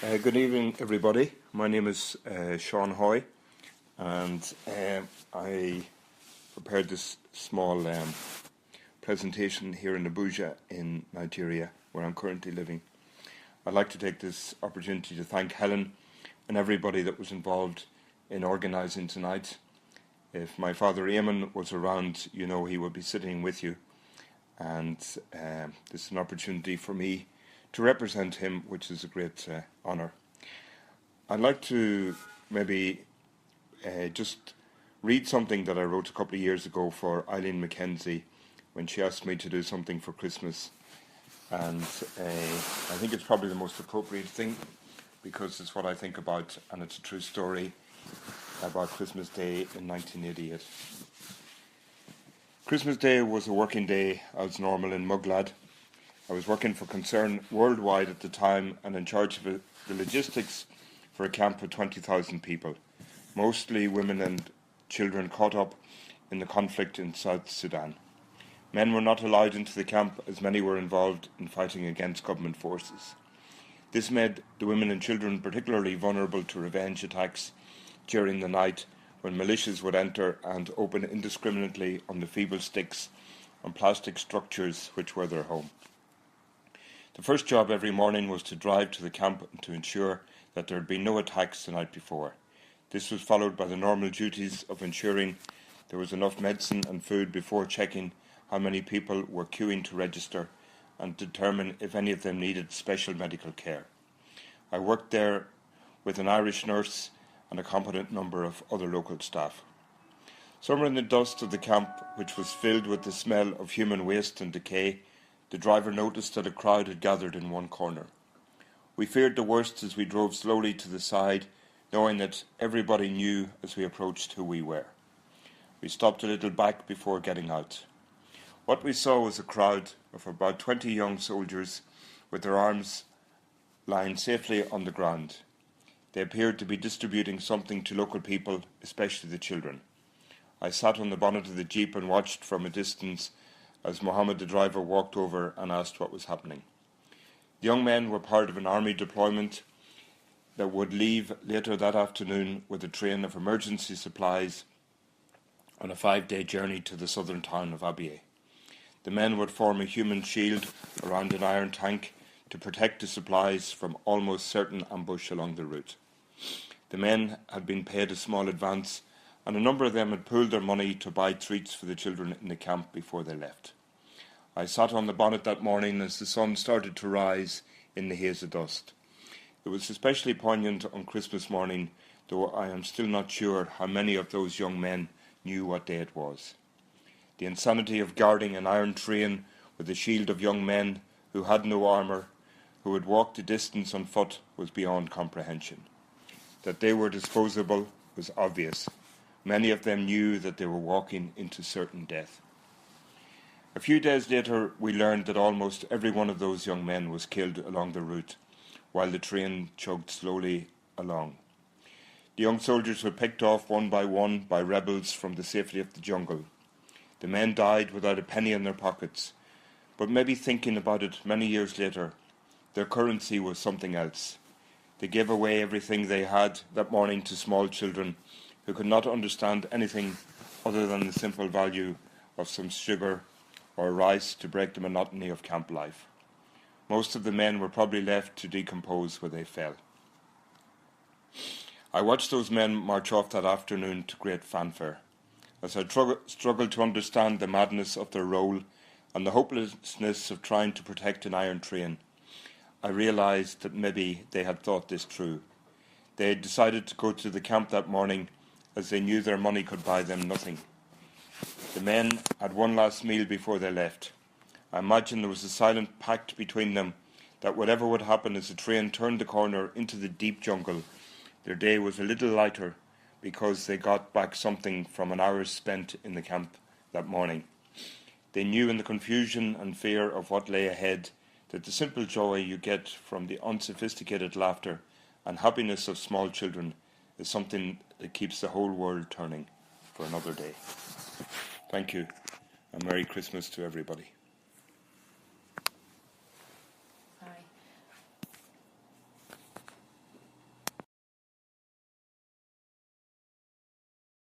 Good evening, everybody. My name is Sean Hoy, and I prepared this small presentation here in Abuja in Nigeria, where I'm currently living. I'd like to take this opportunity to thank Helen and everybody that was involved in organising tonight. If my father Eamonn was around, you know he would be sitting with you, and this is an opportunity for me to represent him, which is a great honour. I'd like to maybe just read something that I wrote a couple of years ago for Eileen Mackenzie when she asked me to do something for Christmas. And I think it's probably the most appropriate thing because it's what I think about, and it's a true story about Christmas Day in 1988. Christmas Day was a working day as normal in Muglad. I was working for Concern Worldwide at the time and in charge of the logistics for a camp of 20,000 people, mostly women and children caught up in the conflict in South Sudan. Men were not allowed into the camp as many were involved in fighting against government forces. This made the women and children particularly vulnerable to revenge attacks during the night when militias would enter and open indiscriminately on the feeble sticks and plastic structures which were their home. The first job every morning was to drive to the camp and to ensure that there had been no attacks the night before. This was followed by the normal duties of ensuring there was enough medicine and food before checking how many people were queuing to register and determine if any of them needed special medical care. I worked there with an Irish nurse and a competent number of other local staff. Somewhere in the dust of the camp, which was filled with the smell of human waste and decay, the driver noticed that a crowd had gathered in one corner. We feared the worst as we drove slowly to the side, knowing that everybody knew as we approached who we were. We stopped a little back before getting out. What we saw was a crowd of about 20 young soldiers with their arms lying safely on the ground. They appeared to be distributing something to local people, especially the children. I sat on the bonnet of the jeep and watched from a distance as Mohammed the driver walked over and asked what was happening. The young men were part of an army deployment that would leave later that afternoon with a train of emergency supplies on a 5-day journey to the southern town of Abyei. The men would form a human shield around an iron tank to protect the supplies from almost certain ambush along the route. The men had been paid a small advance, and a number of them had pooled their money to buy treats for the children in the camp before they left. I sat on the bonnet that morning as the sun started to rise in the haze of dust. It was especially poignant on Christmas morning, though I am still not sure how many of those young men knew what day it was. The insanity of guarding an iron train with a shield of young men who had no armour, who had walked the distance on foot, was beyond comprehension. That they were disposable was obvious. Many of them knew that they were walking into certain death. A few days later, we learned that almost every one of those young men was killed along the route, while the train chugged slowly along. The young soldiers were picked off one by rebels from the safety of the jungle. The men died without a penny in their pockets, but maybe thinking about it many years later, their currency was something else. They gave away everything they had that morning to small children who could not understand anything other than the simple value of some sugar or rice to break the monotony of camp life. Most of the men were probably left to decompose where they fell. I watched those men march off that afternoon to great fanfare. As I struggled to understand the madness of their role and the hopelessness of trying to protect an iron train, I realised that maybe they had thought this through. They had decided to go to the camp that morning as they knew their money could buy them nothing. The men had one last meal before they left. I imagine there was a silent pact between them that whatever would happen as the train turned the corner into the deep jungle, their day was a little lighter because they got back something from an hour spent in the camp that morning. They knew in the confusion and fear of what lay ahead that the simple joy you get from the unsophisticated laughter and happiness of small children is something that keeps the whole world turning for another day. Thank you, and Merry Christmas to everybody.